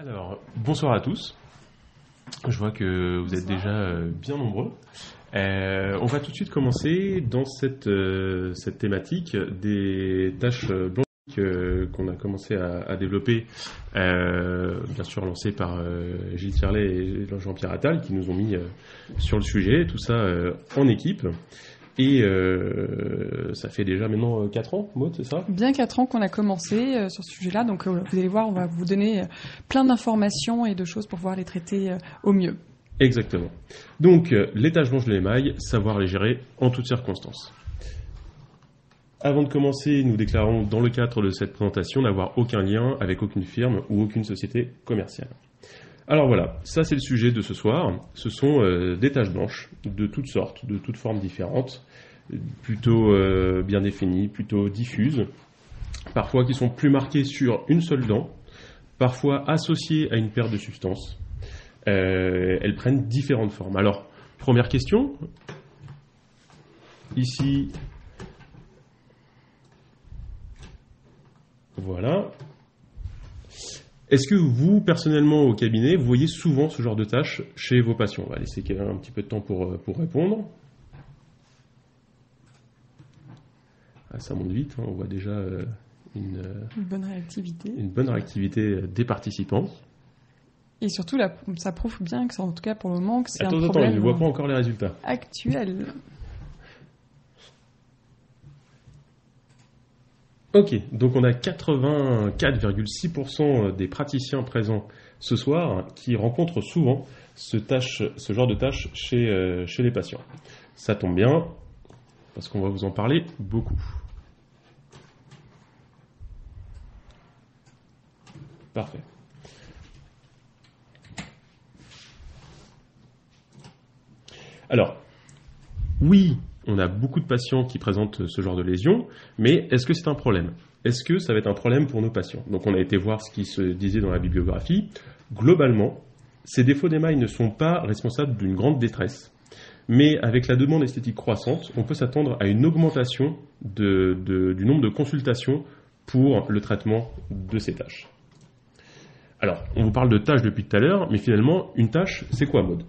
Alors, bonsoir à tous. Je vois que vous êtes déjà bien nombreux. On va tout de suite commencer dans cette thématique des tâches blanches qu'on a commencé à développer, bien sûr lancé par Gilles Thierlet et Jean-Pierre Attal qui nous ont mis sur le sujet, tout ça en équipe. Et ça fait déjà maintenant 4 ans, Maud, c'est ça ? Bien 4 ans qu'on a commencé sur ce sujet-là. Donc vous allez voir, on va vous donner plein d'informations et de choses pour pouvoir les traiter au mieux. Exactement. Donc les tâches blanches de l'émail, savoir les gérer en toutes circonstances. Avant de commencer, nous déclarons dans le cadre de cette présentation n'avoir aucun lien avec aucune firme ou aucune société commerciale. Alors voilà, ça c'est le sujet de ce soir. Ce sont des taches blanches de toutes sortes, de toutes formes différentes, plutôt bien définies, plutôt diffuses, parfois qui sont plus marquées sur une seule dent, parfois associées à une paire de substances. Elles prennent différentes formes. Alors, première question. Ici, voilà. Est-ce que vous, personnellement, au cabinet, vous voyez souvent ce genre de tâches chez vos patients ? On va laisser un petit peu de temps pour répondre. Ah, ça monte vite, hein, on voit déjà une bonne réactivité. Une bonne réactivité des participants. Et surtout, là, ça prouve bien que, en tout cas pour le moment, que c'est un problème. Attends, je ne vois pas encore les résultats. Actuel. Ok, donc on a 84,6% des praticiens présents ce soir qui rencontrent souvent ce genre de tâches chez les patients. Ça tombe bien, parce qu'on va vous en parler beaucoup. Parfait. Alors, oui, on a beaucoup de patients qui présentent ce genre de lésions, mais est-ce que c'est un problème ? Est-ce que ça va être un problème pour nos patients ? Donc on a été voir ce qui se disait dans la bibliographie. Globalement, ces défauts d'émail ne sont pas responsables d'une grande détresse, mais avec la demande esthétique croissante, on peut s'attendre à une augmentation du nombre de consultations pour le traitement de ces tâches. Alors, on vous parle de tâches depuis tout à l'heure, mais finalement, une tâche, c'est quoi, Maud ?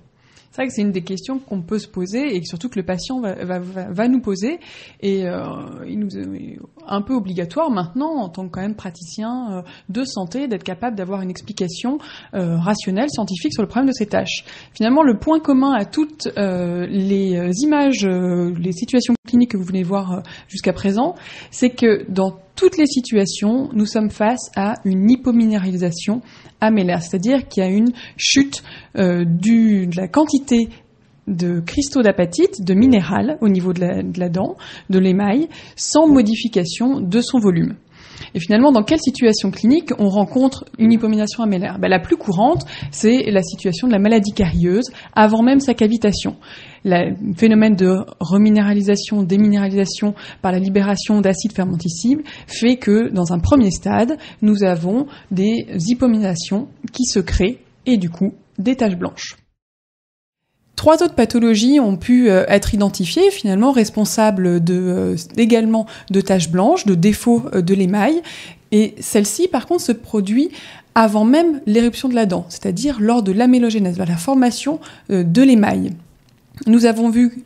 C'est vrai que c'est une des questions qu'on peut se poser et surtout que le patient va nous poser. Et il nous est un peu obligatoire maintenant, en tant que quand même praticien de santé, d'être capable d'avoir une explication rationnelle, scientifique sur le problème de ces tâches. Finalement, le point commun à toutes les images, les situations cliniques que vous venez voir jusqu'à présent, c'est que dans toutes les situations, nous sommes face à une hypominéralisation améllaire, c'est-à-dire qu'il y a une chute de la quantité de cristaux d'apatite, de minéral au niveau de la dent, de l'émail, sans modification de son volume. Et finalement, dans quelle situation clinique on rencontre une hypominéralisation améllaire ? La plus courante, c'est la situation de la maladie carieuse avant même sa cavitation. Le phénomène de reminéralisation, déminéralisation par la libération d'acides fermentescibles fait que, dans un premier stade, nous avons des hypominéralisations qui se créent et du coup des taches blanches. 3 autres pathologies ont pu être identifiées, finalement responsables également de taches blanches, de défauts de l'émail. Et celle-ci, par contre, se produit avant même l'éruption de la dent, c'est-à-dire lors de l'amélogénèse, la formation de l'émail. Nous avons vu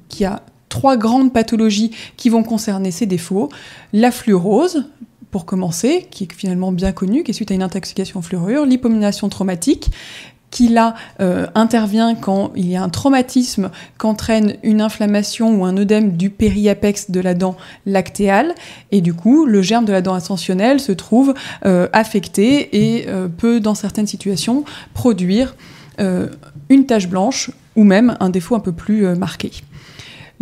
qu'il y a 3 grandes pathologies qui vont concerner ces défauts. La fluorose, pour commencer, qui est finalement bien connue, qui est suite à une intoxication en fluorure, l'hypominéralisation traumatique, qui là intervient quand il y a un traumatisme qu'entraîne une inflammation ou un œdème du périapex de la dent lactéale, et du coup le germe de la dent ascensionnelle se trouve affecté et peut dans certaines situations produire une tache blanche ou même un défaut un peu plus marqué.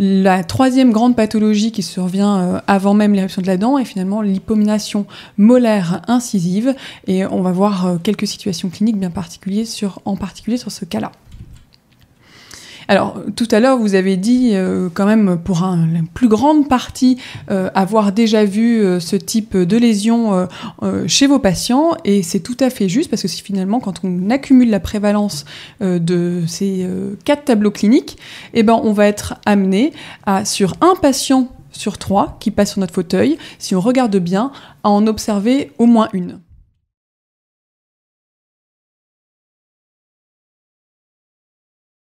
La 3e grande pathologie qui survient avant même l'éruption de la dent est finalement l'hypominéralisation molaire incisive, et on va voir quelques situations cliniques bien en particulier sur ce cas-là. Alors, tout à l'heure, vous avez dit, quand même, pour la plus grande partie, avoir déjà vu ce type de lésion chez vos patients, et c'est tout à fait juste, parce que finalement, quand on accumule la prévalence de ces 4 tableaux cliniques, on va être amené à, sur un patient sur 3 qui passe sur notre fauteuil, si on regarde bien, à en observer au moins une.